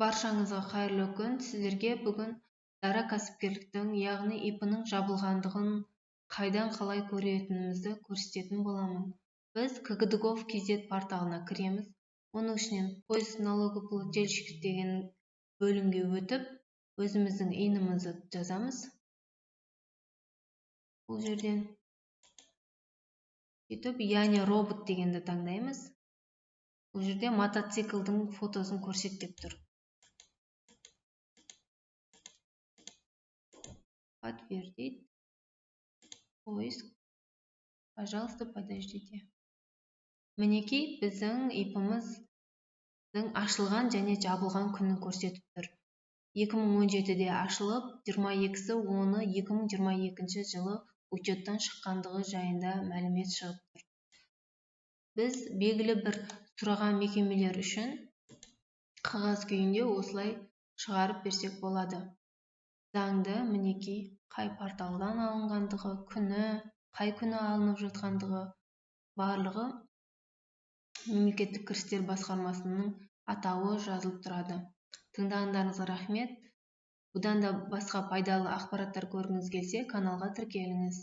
Баршаңызға қайырлы күн. Сіздерге бүгін дара кәсіпкерліктің, яғни ИП-ның жабылғандығын, қайдан қалай көретінімізді көрсететін боламын. Біз КГДГОВ.кз порталына кіреміз. Оның ішінен поиск налогоплательщиков деген бөлімге өтіп, өзіміздің инімізді жазамыз. Бұл жерден сөйтіп, яғни робот дегенді таңдаймыз. Бұл жерде мотоциклдің фотосын көрсет деп тұр. Подтвердить. Поиск. Пожалуйста, подождите. Мінекей, біздің ИП-міздің ашылған және жабылған күнін көрсетіп тұр. 2017-де ашылып, 22-10-2022 жылы учеттан шыққандығы жайында мәлімет шығып тұр. Біз белгілі бір сұраған мекемелер үшін қағаз күйінде осылай шығарып берсек болады. Заңды мінекей қай порталдан алынғандығы, күні, қай күні алынып жатқандығы барлығы мемлекеттік кірістер басқармасының атауы жазылып тұрады. Тыңдағандарыңызға рахмет. Бұдан да басқа пайдалы ақпараттар көргіңіз келсе, каналға тіркеліңіз.